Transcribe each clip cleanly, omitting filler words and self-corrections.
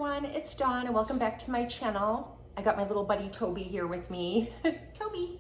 everyone, it's Dawn and welcome back to my channel. I got my little buddy Toby here with me. Toby,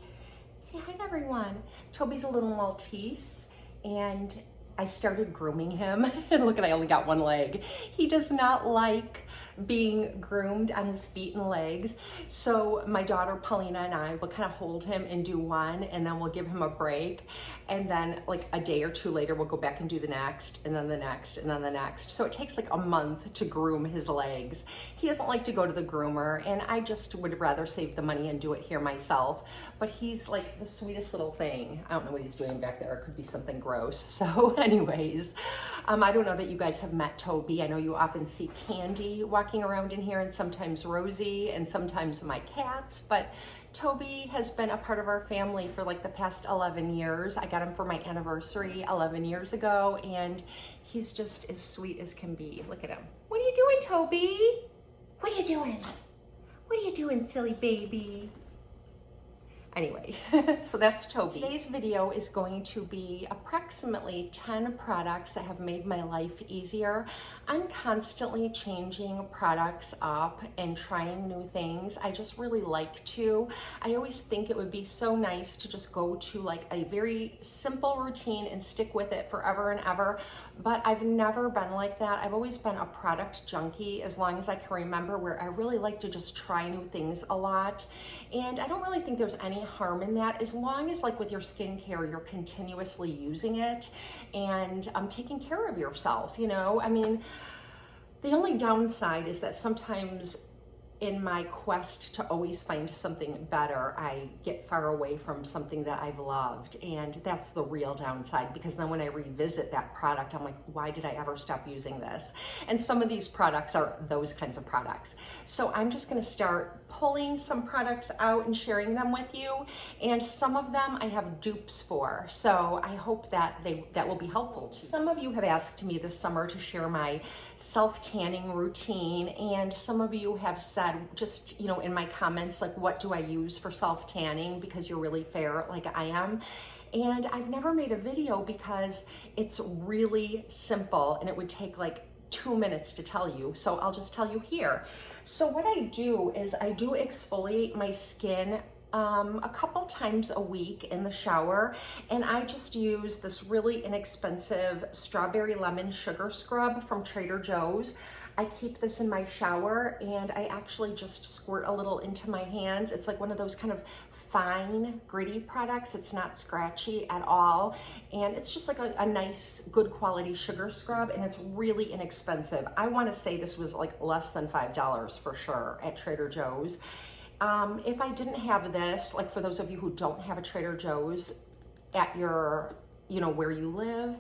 say hi to everyone. Toby's a little Maltese and I started grooming him and look at, I only got one leg. He does not like being groomed on his feet and legs. So my daughter Paulina and I will kind of hold him and do one, and then we'll give him a break. And then like a day or two later, we'll go back and do the next, and then the next, and then the next. So it takes like a month to groom his legs. He doesn't like to go to the groomer, and I just would rather save the money and do it here myself. But he's like the sweetest little thing. I don't know what he's doing back there. It could be something gross. So anyways, I don't know that you guys have met Toby. I know you often see Candy walking around in here, and sometimes Rosie, and sometimes my cats, but Toby has been a part of our family for like the past 11 years. I got him for my anniversary 11 years ago, and he's just as sweet as can be. Look at him. What are you doing, Toby? What are you doing? What are you doing, silly baby? Anyway, so that's Toby. Today's video is going to be approximately 10 products that have made my life easier. I'm constantly changing products up and trying new things. I just really like to. I always think it would be so nice to just go to like a very simple routine and stick with it forever and ever, but I've never been like that. I've always been a product junkie as long as I can remember, where I really like to just try new things a lot. And I don't really think there's any harm in that, as long as like with your skincare, you're continuously using it and taking care of yourself, you know? I mean, the only downside is that sometimes in my quest to always find something better, I get far away from something that I've loved. And that's the real downside, because then when I revisit that product, I'm like, why did I ever stop using this? And some of these products are those kinds of products. So I'm just gonna start pulling some products out and sharing them with you. And some of them I have dupes for. So I hope that that will be helpful to you. Some of you have asked me this summer to share my self-tanning routine, and some of you have said, just, you know, in my comments, like, what do I use for self-tanning, because you're really fair like I am. And I've never made a video because it's really simple and it would take like 2 minutes to tell you, so I'll just tell you here. So what I do is I do exfoliate my skin a couple times a week in the shower, and I just use this really inexpensive strawberry lemon sugar scrub from Trader Joe's. I keep this in my shower and I actually just squirt a little into my hands. It's like one of those kind of fine, gritty products. It's not scratchy at all. And it's just like a nice, good quality sugar scrub, and it's really inexpensive. I want to say this was like less than $5 for sure at Trader Joe's. If I didn't have this, like for those of you who don't have a Trader Joe's at your, you know, where you live,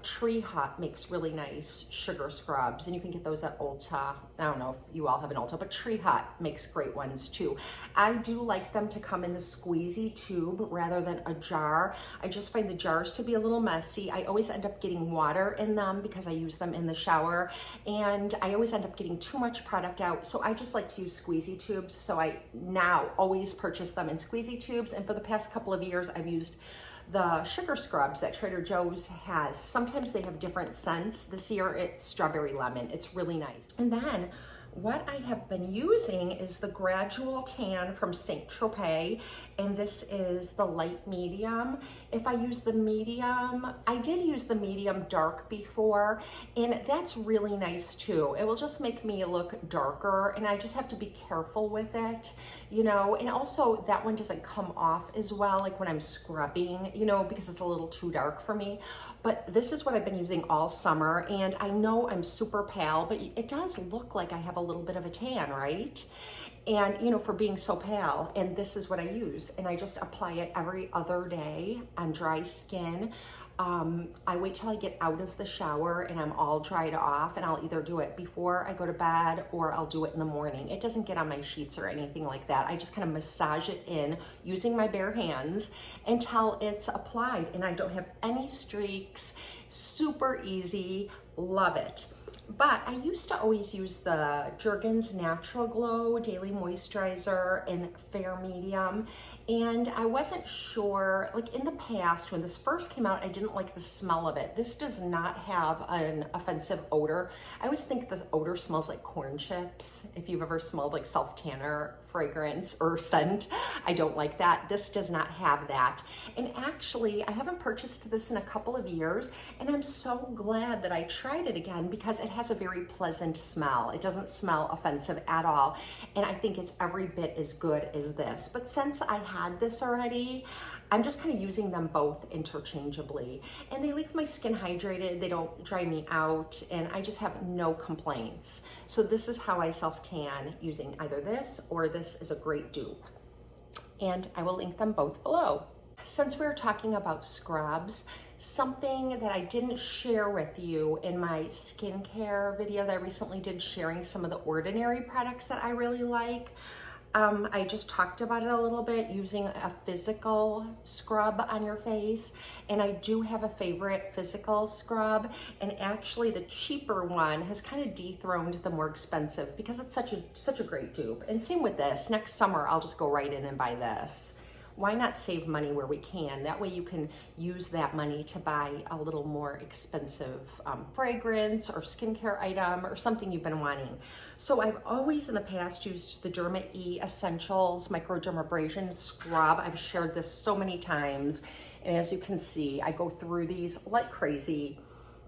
Tree Hut makes really nice sugar scrubs, and you can get those at Ulta. I don't know if you all have an Ulta, but Tree Hut makes great ones too. I do like them to come in the squeezy tube rather than a jar. I just find the jars to be a little messy. I always end up getting water in them because I use them in the shower, and I always end up getting too much product out. So I just like to use squeezy tubes. So I now always purchase them in squeezy tubes, and for the past couple of years, I've used the sugar scrubs that Trader Joe's has. Sometimes they have different scents. This year it's strawberry lemon. It's really nice. And then what I have been using is the Gradual Tan from St. Tropez, and this is the light medium. If I use the medium, I did use the medium dark before, and that's really nice too. It will just make me look darker, and I just have to be careful with it, you know. And also that one doesn't come off as well, like when I'm scrubbing, you know, because it's a little too dark for me. But this is what I've been using all summer, and I know I'm super pale, but it does look like I have a little bit of a tan, right? And, you know, for being so pale, and this is what I use, and I just apply it every other day on dry skin. I wait till I get out of the shower and I'm all dried off, and I'll either do it before I go to bed or I'll do it in the morning. It doesn't get on my sheets or anything like that. I just kind of massage it in using my bare hands until it's applied, and I don't have any streaks. Super easy, love it. But I used to always use the Jergens Natural Glow Daily Moisturizer in Fair Medium, And I wasn't sure, like in the past, when this first came out, I didn't like the smell of it. This does not have an offensive odor. I always think the odor smells like corn chips. If you've ever smelled like self-tanner fragrance or scent, I don't like that. This does not have that. And actually, I haven't purchased this in a couple of years, and I'm so glad that I tried it again because it has a very pleasant smell. It doesn't smell offensive at all. And I think it's every bit as good as this. But since I had this already, I'm just kind of using them both interchangeably. And they leave my skin hydrated, they don't dry me out, and I just have no complaints. So this is how I self-tan, using either this or this is a great dupe. And I will link them both below. Since we're talking about scrubs, something that I didn't share with you in my skincare video that I recently did, sharing some of the Ordinary products that I really like. I just talked about it a little bit, using a physical scrub on your face. And I do have a favorite physical scrub. And actually the cheaper one has kind of dethroned the more expensive because it's such a great dupe. And same with this. Next summer, I'll just go right in and buy this. Why not save money where we can? That way you can use that money to buy a little more expensive fragrance or skincare item or something you've been wanting. So I've always in the past used the Derma Essentials microdermabrasion scrub. I've shared this so many times. And as you can see, I go through these like crazy.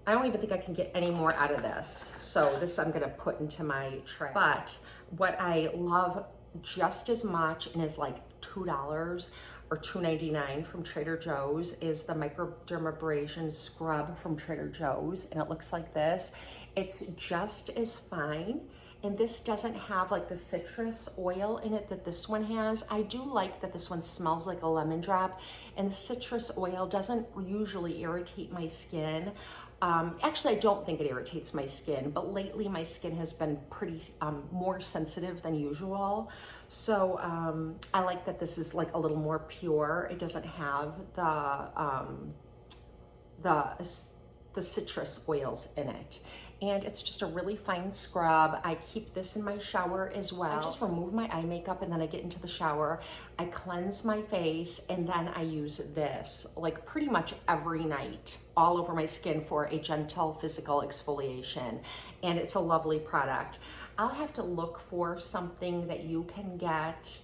I don't even think I can get any more out of this. So this I'm gonna put into my tray. But what I love just as much, and is like $2 or $2.99 from Trader Joe's, is the microdermabrasion scrub from Trader Joe's, and it looks like this. It's just as fine, and this doesn't have like the citrus oil in it that this one has. I do like that this one smells like a lemon drop, and the citrus oil doesn't usually irritate my skin. Actually, I don't think it irritates my skin, but lately my skin has been pretty more sensitive than usual. So I like that this is like a little more pure. It doesn't have the citrus oils in it. And it's just a really fine scrub. I keep this in my shower as well. I just remove my eye makeup and then I get into the shower. I cleanse my face and then I use this like pretty much every night all over my skin for a gentle physical exfoliation. And it's a lovely product. I'll have to look for something that you can get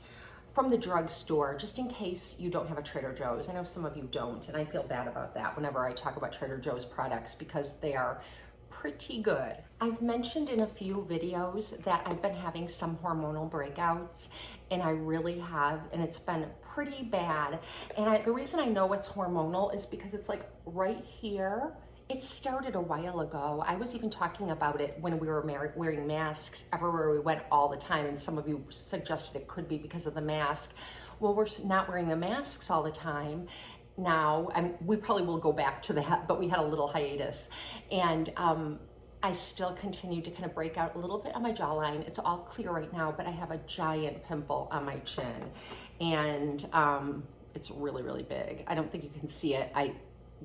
from the drugstore, just in case you don't have a Trader Joe's. I know some of you don't, and I feel bad about that whenever I talk about Trader Joe's products because they are pretty good. I've mentioned in a few videos that I've been having some hormonal breakouts, and I really have, and it's been pretty bad. And the reason I know it's hormonal is because it's like right here. It started a while ago. I was even talking about it when we were wearing masks everywhere we went all the time, and some of you suggested it could be because of the mask. Well, we're not wearing the masks all the time now, and we probably will go back to that, but we had a little hiatus. And I still continue to kind of break out a little bit on my jawline. It's all clear right now, but I have a giant pimple on my chin, and it's really, really big. I don't think you can see it. I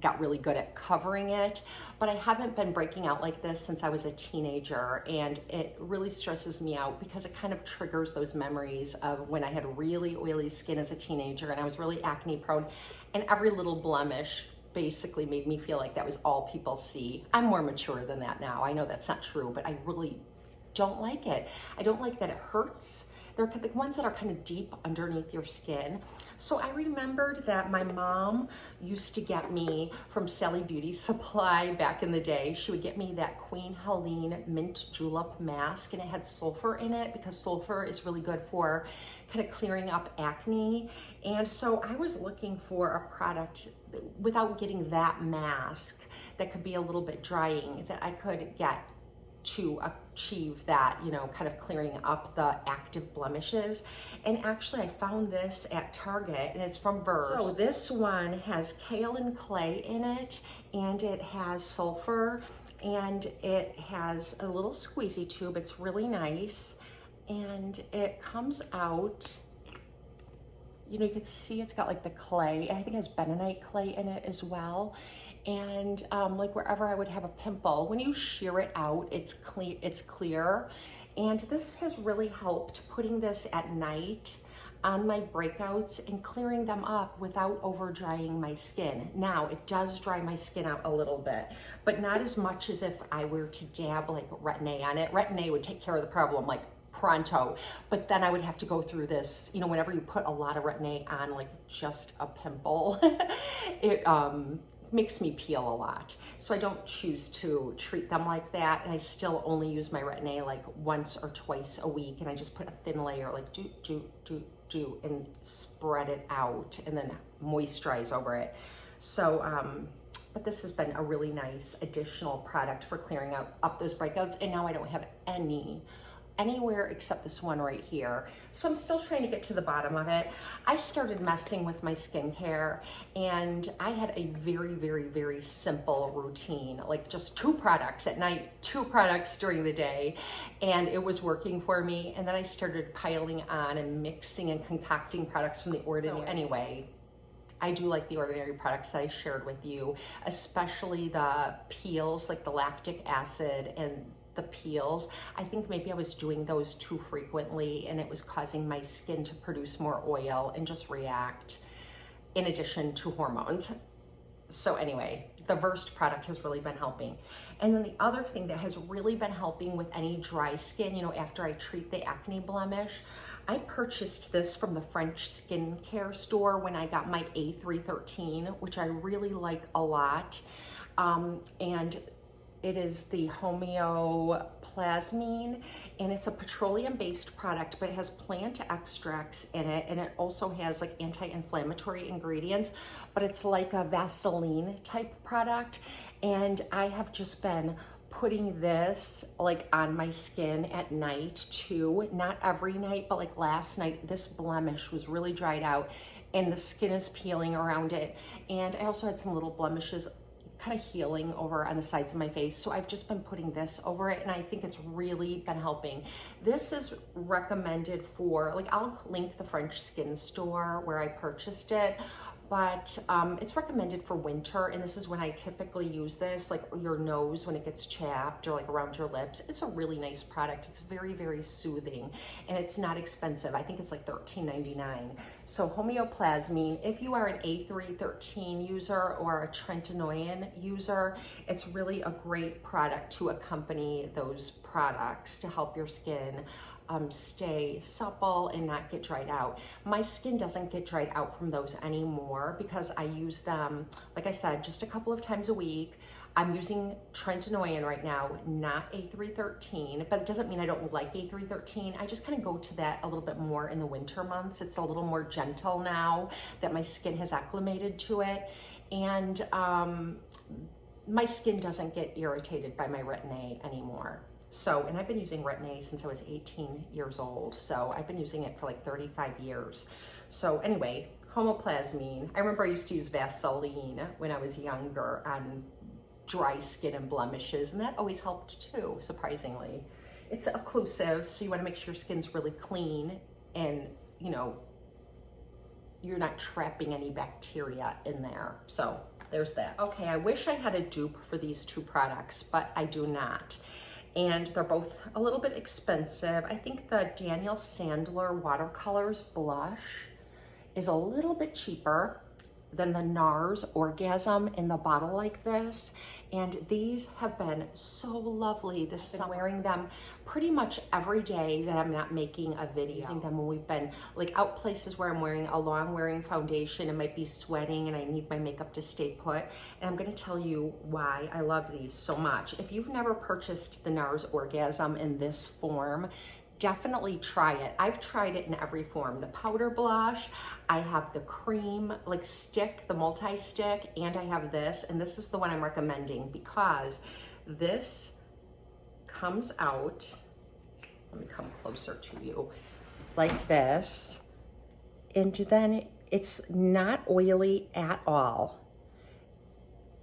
got really good at covering it, but I haven't been breaking out like this since I was a teenager, and it really stresses me out because it kind of triggers those memories of when I had really oily skin as a teenager and I was really acne prone, and every little blemish basically made me feel like that was all people see. I'm more mature than that now. I know that's not true, but I really don't like it. I don't like that it hurts. They're the ones that are kind of deep underneath your skin. So I remembered that my mom used to get me from Sally Beauty Supply back in the day. She would get me that Queen Helene Mint Julep mask, and it had sulfur in it because sulfur is really good for kind of clearing up acne. And so I was looking for a product without getting that mask that could be a little bit drying, that I could get to achieve that, you know, kind of clearing up the active blemishes. And actually I found this at Target, and it's from Verve. So this one has kale and clay in it, and it has sulfur, and it has a little squeezy tube. It's really nice, and it comes out, you know, you can see it's got like the clay. I think it has bentonite clay in it as well. And like wherever I would have a pimple, when you shear it out, it's clear. And this has really helped. Putting this at night on my breakouts and clearing them up without over drying my skin. Now, it does dry my skin out a little bit, but not as much as if I were to dab like Retin-A on it. Retin-A would take care of the problem like pronto, but then I would have to go through this, you know, whenever you put a lot of Retin-A on like just a pimple, it makes me peel a lot. So I don't choose to treat them like that. And I still only use my Retin-A like once or twice a week. And I just put a thin layer, like do, and spread it out and then moisturize over it. So, but this has been a really nice additional product for clearing up those breakouts. And now I don't have anywhere except this one right here. So I'm still trying to get to the bottom of it. I started messing with my skincare and I had a very, very, very simple routine, like just 2 products at night, 2 products during the day, and it was working for me. And then I started piling on and mixing and concocting products from The Ordinary. So anyway, I do like The Ordinary products that I shared with you, especially the peels, like the lactic acid and the peels. I think maybe I was doing those too frequently and it was causing my skin to produce more oil and just react, in addition to hormones. So anyway, the Versed product has really been helping. And then the other thing that has really been helping with any dry skin, you know, after I treat the acne blemish, I purchased this from the French skincare store when I got my A313, which I really like a lot. And it is the Homeoplasmine, and it's a petroleum-based product, but it has plant extracts in it, and it also has like anti-inflammatory ingredients, but it's like a Vaseline type product. And I have just been putting this like on my skin at night too, not every night, but like last night, this blemish was really dried out and the skin is peeling around it. And I also had some little blemishes kind of healing over on the sides of my face. So I've just been putting this over it and I think it's really been helping. This is recommended for, like, I'll link the French skin store where I purchased it, but it's recommended for winter, and this is when I typically use this, like your nose when it gets chapped or like around your lips. It's a really nice product. It's very, very soothing, and it's not expensive. I think it's like $13.99. So Homeoplasmine, if you are an A313 user or a Tretinoin user, it's really a great product to accompany those products to help your skin stay supple and not get dried out. My skin doesn't get dried out from those anymore because I use them, like I said, just a couple of times a week. I'm using Tretinoin right now, not A313, but it doesn't mean I don't like A313. I just kind of go to that a little bit more in the winter months. It's a little more gentle now that my skin has acclimated to it. And my skin doesn't get irritated by my Retin-A anymore. So, and I've been using Retin-A since I was 18 years old. So I've been using it for like 35 years. So anyway, Homeoplasmine. I remember I used to use Vaseline when I was younger on dry skin and blemishes, and that always helped too, surprisingly. It's occlusive, so you want to make sure your skin's really clean and, you know, you're not trapping any bacteria in there. So there's that. Okay, I wish I had a dupe for these 2 products, but I do not. And they're both a little bit expensive. I think the Daniel Sandler Watercolors blush is a little bit cheaper than the Nars Orgasm in the bottle like this. And these have been so lovely this summer. I'm wearing them pretty much every day that I'm not making a video. Using them when we've been like out places where I'm wearing a long wearing foundation and might be sweating and I need my makeup to stay put. And I'm gonna tell you why I love these so much. If you've never purchased the Nars Orgasm in this form, definitely try it. I've tried it in every form. The powder blush, I have the cream like stick, the multi-stick, and I have this, and this is the one I'm recommending because this comes out, let me come closer to you, like this, and then it's not oily at all.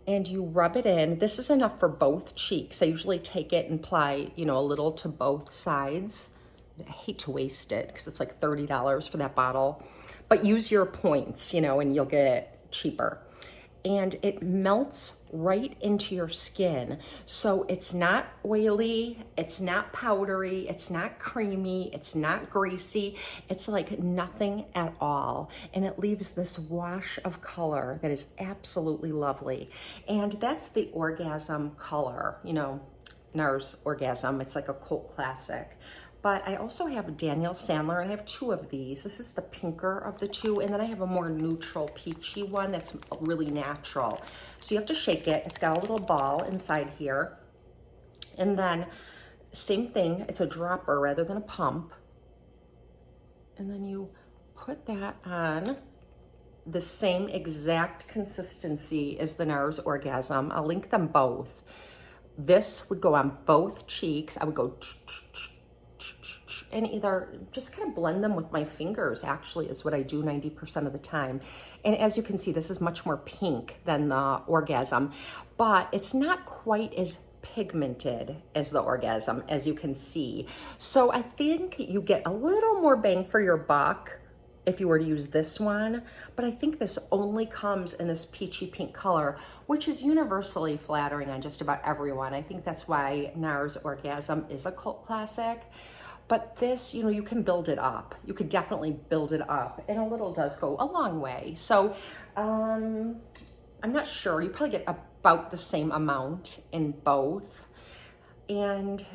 And you rub it in. This is enough for both cheeks. I usually take it and apply, you know, a little to both sides. I hate to waste it because it's like $30 for that bottle, but use your points, you know, and you'll get it cheaper. and it melts right into your skin. So it's not oily, it's not powdery, it's not creamy, it's not greasy. It's like nothing at all. And it leaves this wash of color that is absolutely lovely. And that's the Orgasm color, you know, Nars Orgasm. It's like a cult classic. But I also have Daniel Sandler, and I have two of these. This is the pinker of the two, and then I have a more neutral peachy one that's really natural. So you have to shake it. It's got a little ball inside here. And then same thing, it's a dropper rather than a pump. And then you put that on the same exact consistency as the Nars Orgasm. I'll link them both. This would go on both cheeks. I would go and either just kind of blend them with my fingers, actually, is what I do 90% of the time. And as you can see, this is much more pink than the Orgasm, but it's not quite as pigmented as the Orgasm, as you can see. So I think you get a little more bang for your buck if you were to use this one, but I think this only comes in this peachy pink color, which is universally flattering on just about everyone. I think that's why Nars Orgasm is a cult classic. But this, you know, you can build it up. You could definitely build it up, and a little does go a long way. So I'm not sure. You probably get about the same amount in both. And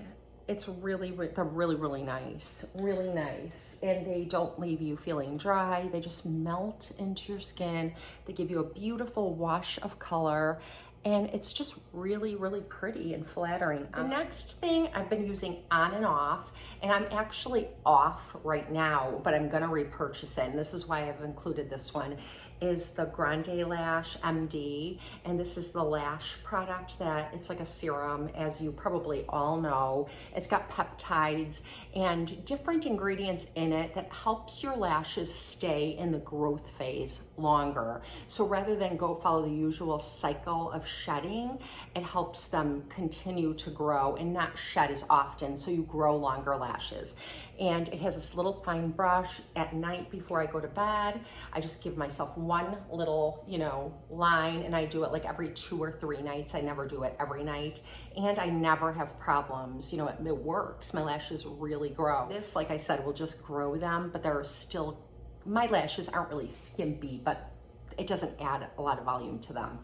it's really, they're really nice, really nice. And they don't leave you feeling dry. They just melt into your skin. They give you a beautiful wash of color. And it's just really pretty and flattering. The next thing I've been using on and off, and I'm actually off right now, but I'm gonna repurchase it, and this is why I've included this one, is the Grande Lash MD. And this is the Lash product that it's like a serum, as you probably all know. It's got peptides and different ingredients in it that helps your lashes stay in the growth phase longer. So rather than go follow the usual cycle of shedding, it helps them continue to grow and not shed as often, so you grow longer lashes. And it has this little fine brush. At night before I go to bed, I just give myself one little, you know, line, and I do it like every 2 or 3 nights. I never do it every night, and I never have problems. You know, it works. My lashes really grow. This, like I said, will just grow them, but they're still, my lashes aren't really skimpy, but it doesn't add a lot of volume to them.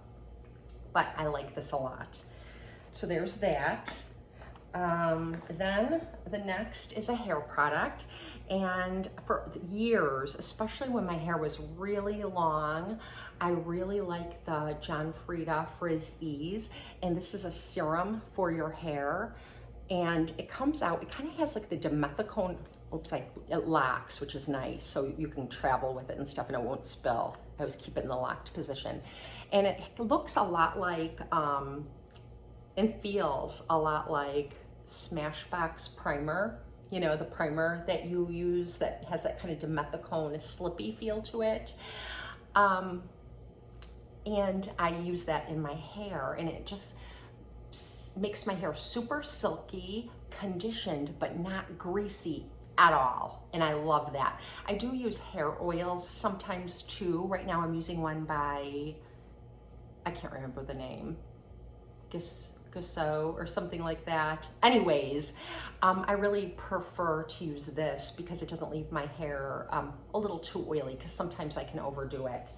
But I like this a lot. So there's that. Then the next is a hair product, and for years, especially when my hair was really long, I really like the Frieda Frizz Ease, and this is a serum for your hair, and it comes out, it kind of has like the dimethicone, it locks, which is nice, so you can travel with it and stuff and it won't spill. I always keep it in the locked position, and it looks a lot like, and feels a lot like Smashbox primer, you know, the primer that you use that has that kind of dimethicone slippy feel to it. And I use that in my hair, and it just makes my hair super silky, conditioned, but not greasy at all. And I love that. I do use hair oils sometimes too. Right now I'm using one by, I can't remember the name, so or something like that. Anyways, I really prefer to use this because it doesn't leave my hair a little too oily, because sometimes I can overdo it.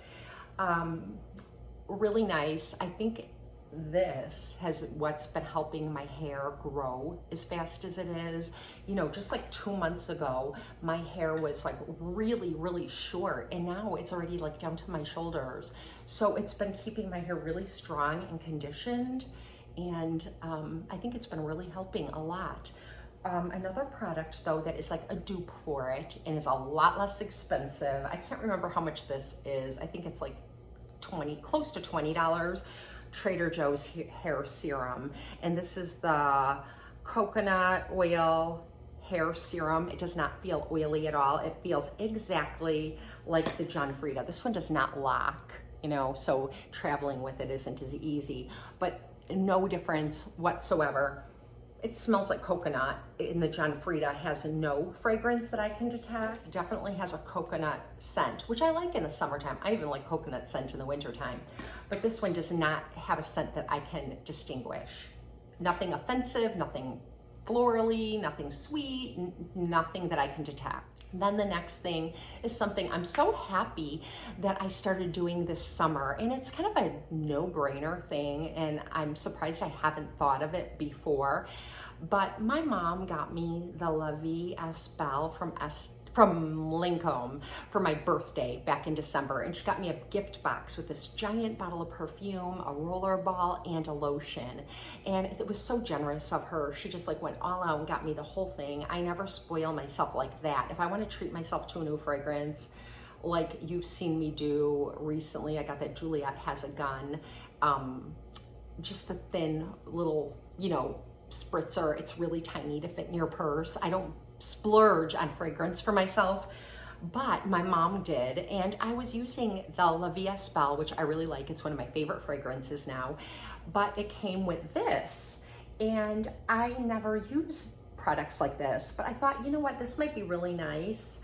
Really nice. I think this has what's been helping my hair grow as fast as it is. You know, just like 2 months ago, my hair was like really short, and now it's already like down to my shoulders. So it's been keeping my hair really strong and conditioned. And I think it's been really helping a lot. Another product though that is like a dupe for it and is a lot less expensive. I can't remember how much this is. I think it's like close to $20. Trader Joe's hair serum. And this is the coconut oil hair serum. It does not feel oily at all. It feels exactly like the Frieda. This one does not lock, you know, so traveling with it isn't as easy, but no difference whatsoever. It smells like coconut. In the Frieda has no fragrance that I can detect. It definitely has a coconut scent, which I like in the summertime. I even like coconut scent in the wintertime. But this one does not have a scent that I can distinguish. Nothing offensive, nothing florally, nothing sweet, nothing that I can detect. Then the next thing is something I'm so happy that I started doing this summer, and it's kind of a no-brainer thing, and I'm surprised I haven't thought of it before. But my mom got me the La Vie Belle from Lincoln for my birthday back in December, and she got me a gift box with this giant bottle of perfume, a roller ball, and a lotion. And it was so generous of her. She just like went all out and got me the whole thing. I never spoil myself like that. If I want to treat myself to a new fragrance, like you've seen me do recently, I got that Juliet Has a Gun, just the thin little, you know, spritzer. It's really tiny to fit in your purse. I don't splurge on fragrance for myself, but my mom did, and I was using the La Vie Belle, which I really like. It's one of my favorite fragrances now, but it came with this, and I never use products like this, but I thought, you know what, this might be really nice.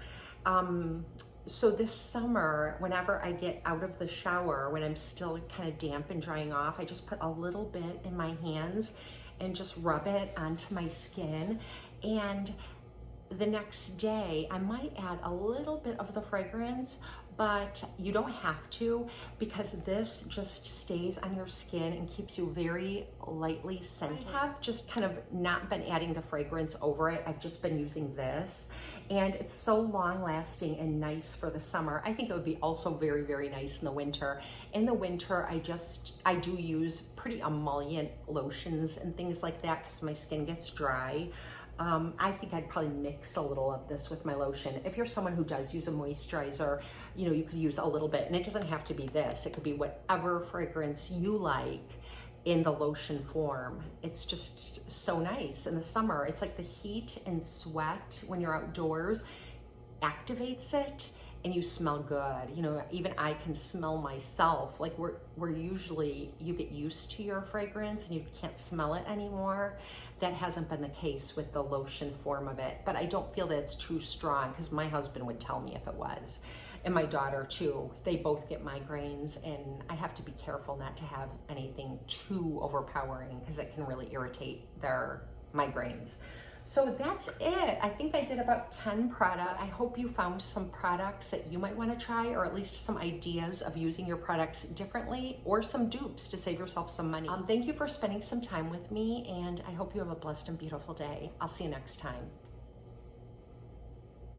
So this summer, whenever I get out of the shower, when I'm still kind of damp and drying off, I just put a little bit in my hands and just rub it onto my skin, and the next day I might add a little bit of the fragrance, but you don't have to, because this just stays on your skin and keeps you very lightly scented. I have just kind of not been adding the fragrance over it. I've just been using this, and it's so long lasting and nice for the summer. I think it would be also very, very nice in the winter. In the winter, I do use pretty emollient lotions and things like that because my skin gets dry. I think I'd probably mix a little of this with my lotion. If you're someone who does use a moisturizer, you know, you could use a little bit, and it doesn't have to be this. It could be whatever fragrance you like in the lotion form. It's just so nice in the summer. It's like the heat and sweat when you're outdoors activates it, and you smell good. You know, even I can smell myself. Like we're usually, you get used to your fragrance and you can't smell it anymore. That hasn't been the case with the lotion form of it, but I don't feel that it's too strong, because my husband would tell me if it was, and my daughter too. They both get migraines, and I have to be careful not to have anything too overpowering, because it can really irritate their migraines. So that's it. I think I did about 10 products. I hope you found some products that you might want to try, or at least some ideas of using your products differently, or some dupes to save yourself some money. Thank you for spending some time with me, and I hope you have a blessed and beautiful day. I'll see you next time.